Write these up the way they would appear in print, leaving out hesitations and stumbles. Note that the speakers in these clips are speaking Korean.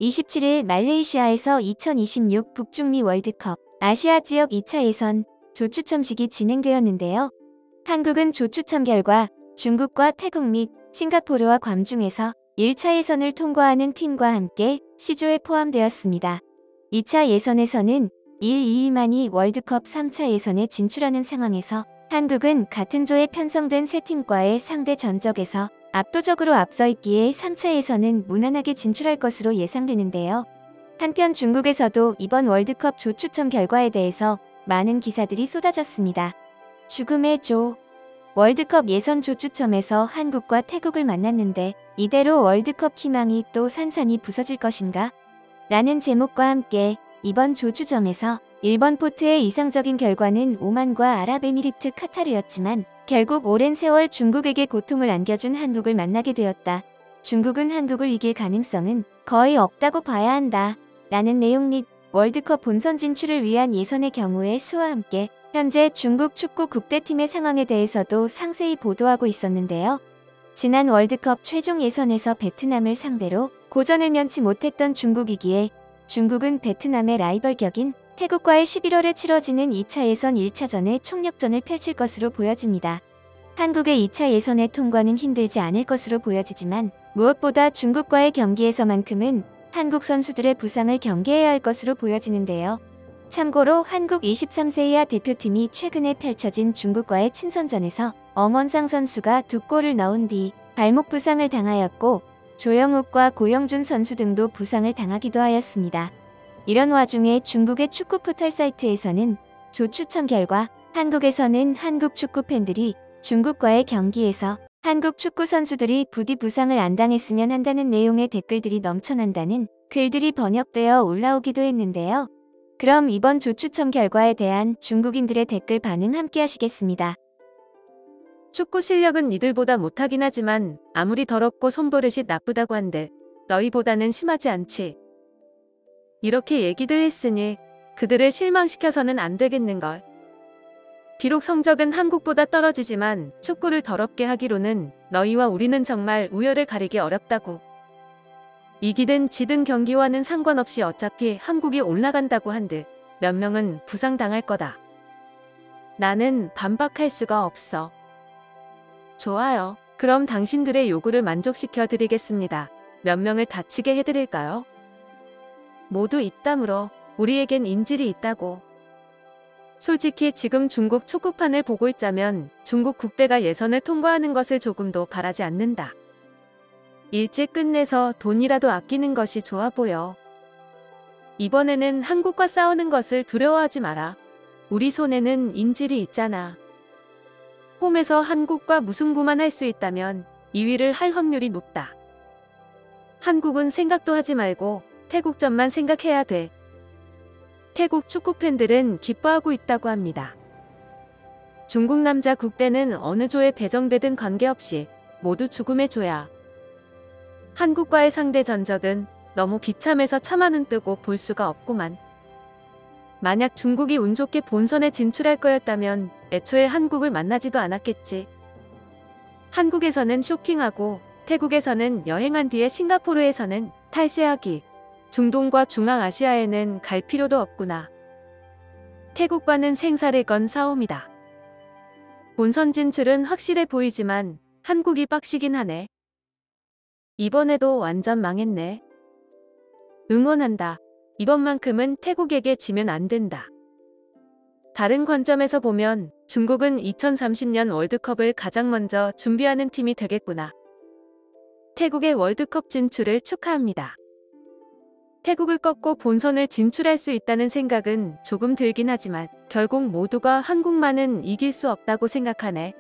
27일 말레이시아에서 2026 북중미 월드컵 아시아 지역 2차 예선 조추첨식이 진행되었는데요. 한국은 조추첨 결과 중국과 태국 및 싱가포르와 괌 중에서 1차 예선을 통과하는 팀과 함께 C조에 포함되었습니다. 2차 예선에서는 1-2위만이 월드컵 3차 예선에 진출하는 상황에서 한국은 같은 조에 편성된 세 팀과의 상대 전적에서 압도적으로 앞서 있기에 3차 예선은 무난하게 진출할 것으로 예상되는데요. 한편 중국에서도 이번 월드컵 조추첨 결과에 대해서 많은 기사들이 쏟아졌습니다. 죽음의 조. 월드컵 예선 조추첨에서 한국과 태국을 만났는데 이대로 월드컵 희망이 또 산산이 부서질 것인가? 라는 제목과 함께 이번 조추첨에서 일본 포트의 이상적인 결과는 오만과 아랍에미리트 카타르였지만 결국 오랜 세월 중국에게 고통을 안겨준 한국을 만나게 되었다. 중국은 한국을 이길 가능성은 거의 없다고 봐야 한다. 라는 내용 및 월드컵 본선 진출을 위한 예선의 경우의 수와 함께 현재 중국 축구 국대팀의 상황에 대해서도 상세히 보도하고 있었는데요. 지난 월드컵 최종 예선에서 베트남을 상대로 고전을 면치 못했던 중국이기에 중국은 베트남의 라이벌 격인 태국과의 11월에 치러지는 2차 예선 1차전에 총력전을 펼칠 것으로 보여집니다. 한국의 2차 예선의 통과는 힘들지 않을 것으로 보여지지만 무엇보다 중국과의 경기에서만큼은 한국 선수들의 부상을 경계해야 할 것으로 보여지는데요. 참고로 한국 23세 이하 대표팀이 최근에 펼쳐진 중국과의 친선전에서 엄원상 선수가 2골을 넣은 뒤 발목 부상을 당하였고 조영욱과 고영준 선수 등도 부상을 당하기도 하였습니다. 이런 와중에 중국의 축구 포털 사이트에서는 조추첨 결과 한국에서는 한국 축구 팬들이 중국과의 경기에서 한국 축구 선수들이 부디 부상을 안 당했으면 한다는 내용의 댓글들이 넘쳐난다는 글들이 번역되어 올라오기도 했는데요. 그럼 이번 조추첨 결과에 대한 중국인들의 댓글 반응 함께 하시겠습니다. 축구 실력은 니들보다 못하긴 하지만 아무리 더럽고 손버릇이 나쁘다고 한들 너희보다는 심하지 않지. 이렇게 얘기들 했으니 그들을 실망시켜서는 안 되겠는걸. 비록 성적은 한국보다 떨어지지만 축구를 더럽게 하기로는 너희와 우리는 정말 우열을 가리기 어렵다고. 이기든 지든 경기와는 상관없이 어차피 한국이 올라간다고 한들 몇 명은 부상당할 거다. 나는 반박할 수가 없어. 좋아요. 그럼 당신들의 요구를 만족시켜 드리겠습니다. 몇 명을 다치게 해드릴까요? 모두 입다물어. 우리에겐 인질이 있다고. 솔직히 지금 중국 축구판을 보고 있자면 중국 국대가 예선을 통과하는 것을 조금도 바라지 않는다. 일찍 끝내서 돈이라도 아끼는 것이 좋아 보여. 이번에는 한국과 싸우는 것을 두려워하지 마라. 우리 손에는 인질이 있잖아. 홈에서 한국과 무승부만 할 수 있다면 2위를 할 확률이 높다. 한국은 생각도 하지 말고 태국전만 생각해야 돼. 태국 축구 팬들은 기뻐하고 있다고 합니다. 중국 남자 국대는 어느 조에 배정되든 관계없이 모두 죽음의 조야. 한국과의 상대 전적은 너무 비참해서 차마는 뜨고 볼 수가 없구만. 만약 중국이 운 좋게 본선에 진출할 거였다면 애초에 한국을 만나지도 않았겠지. 한국에서는 쇼핑하고 태국에서는 여행한 뒤에 싱가포르에서는 탈세하기. 중동과 중앙아시아에는 갈 필요도 없구나. 태국과는 생사를 건 싸움이다. 본선 진출은 확실해 보이지만 한국이 빡시긴 하네. 이번에도 완전 망했네. 응원한다. 이번만큼은 태국에게 지면 안 된다. 다른 관점에서 보면 중국은 2030년 월드컵을 가장 먼저 준비하는 팀이 되겠구나. 태국의 월드컵 진출을 축하합니다. 태국을 꺾고 본선을 진출할 수 있다는 생각은 조금 들긴 하지만 결국 모두가 한국만은 이길 수 없다고 생각하네.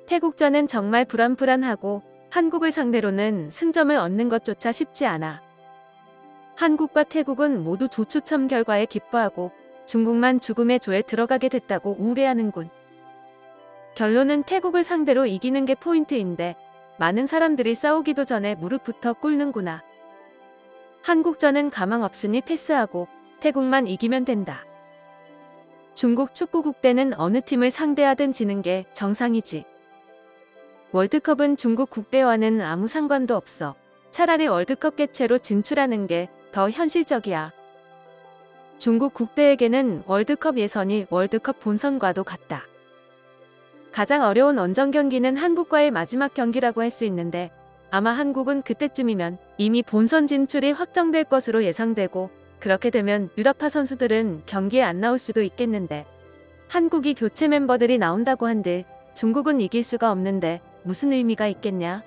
태국전은 정말 불안불안하고 한국을 상대로는 승점을 얻는 것조차 쉽지 않아. 한국과 태국은 모두 조추첨 결과에 기뻐하고 중국만 죽음의 조에 들어가게 됐다고 우울해하는군. 결론은 태국을 상대로 이기는 게 포인트인데 많은 사람들이 싸우기도 전에 무릎부터 꿇는구나. 한국전은 가망 없으니 패스하고 태국만 이기면 된다. 중국 축구 국대는 어느 팀을 상대하든 지는 게 정상이지. 월드컵은 중국 국대와는 아무 상관도 없어. 차라리 월드컵 개최로 진출하는 게 더 현실적이야. 중국 국대에게는 월드컵 예선이 월드컵 본선과도 같다. 가장 어려운 원정 경기는 한국과의 마지막 경기라고 할 수 있는데 아마 한국은 그때쯤이면 이미 본선 진출이 확정될 것으로 예상되고 그렇게 되면 유럽파 선수들은 경기에 안 나올 수도 있겠는데 한국이 교체 멤버들이 나온다고 한들 중국은 이길 수가 없는데 무슨 의미가 있겠냐?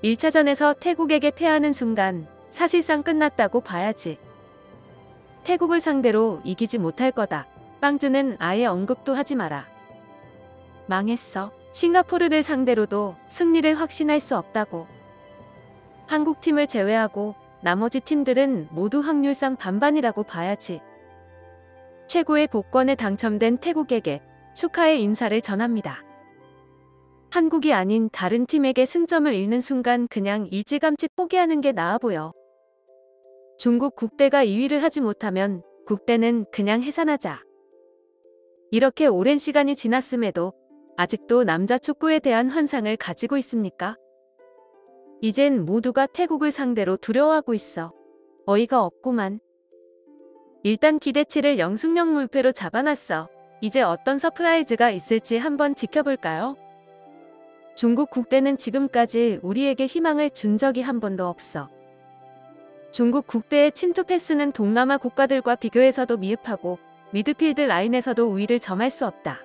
1차전에서 태국에게 패하는 순간 사실상 끝났다고 봐야지. 태국을 상대로 이기지 못할 거다. 빵주는 아예 언급도 하지 마라. 망했어. 싱가포르를 상대로도 승리를 확신할 수 없다고. 한국 팀을 제외하고 나머지 팀들은 모두 확률상 반반이라고 봐야지. 최고의 복권에 당첨된 태국에게 축하의 인사를 전합니다. 한국이 아닌 다른 팀에게 승점을 잃는 순간 그냥 일찌감치 포기하는 게 나아 보여. 중국 국대가 2위를 하지 못하면 국대는 그냥 해산하자. 이렇게 오랜 시간이 지났음에도 아직도 남자 축구에 대한 환상을 가지고 있습니까? 이젠 모두가 태국을 상대로 두려워하고 있어. 어이가 없구만. 일단 기대치를 0승0 무패로 잡아놨어. 이제 어떤 서프라이즈가 있을지 한번 지켜볼까요? 중국 국대는 지금까지 우리에게 희망을 준 적이 한 번도 없어. 중국 국대의 침투 패스는 동남아 국가들과 비교해서도 미흡하고 미드필드 라인에서도 우위를 점할 수 없다.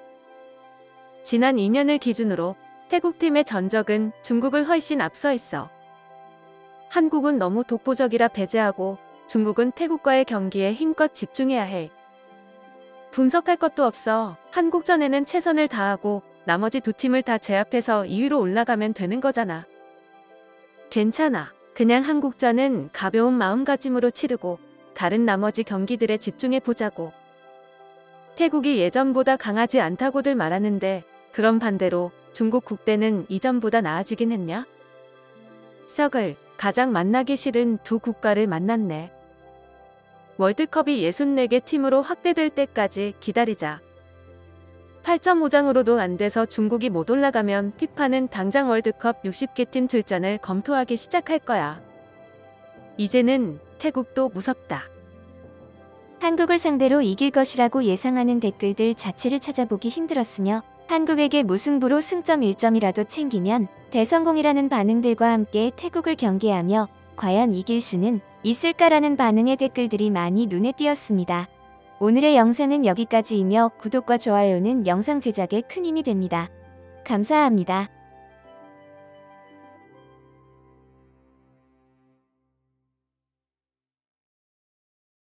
지난 2년을 기준으로 태국팀의 전적은 중국을 훨씬 앞서 있어. 한국은 너무 독보적이라 배제하고 중국은 태국과의 경기에 힘껏 집중해야 해. 분석할 것도 없어. 한국전에는 최선을 다하고 나머지 두 팀을 다 제압해서 2위로 올라가면 되는 거잖아. 괜찮아. 그냥 한국전은 가벼운 마음가짐으로 치르고 다른 나머지 경기들에 집중해 보자고. 태국이 예전보다 강하지 않다고들 말하는데 그럼 반대로 중국 국대는 이전보다 나아지긴 했냐? 썩을 가장 만나기 싫은 두 국가를 만났네. 월드컵이 64개 팀으로 확대될 때까지 기다리자. 8.5장으로도 안 돼서 중국이 못 올라가면 피파는 당장 월드컵 60개 팀 출전을 검토하기 시작할 거야. 이제는 태국도 무섭다. 한국을 상대로 이길 것이라고 예상하는 댓글들 자체를 찾아보기 힘들었으며 한국에게 무승부로 승점 1점이라도 챙기면 대성공이라는 반응들과 함께 태국을 경계하며 과연 이길 수는 있을까라는 반응의 댓글들이 많이 눈에 띄었습니다. 오늘의 영상은 여기까지이며 구독과 좋아요는 영상 제작에 큰 힘이 됩니다. 감사합니다.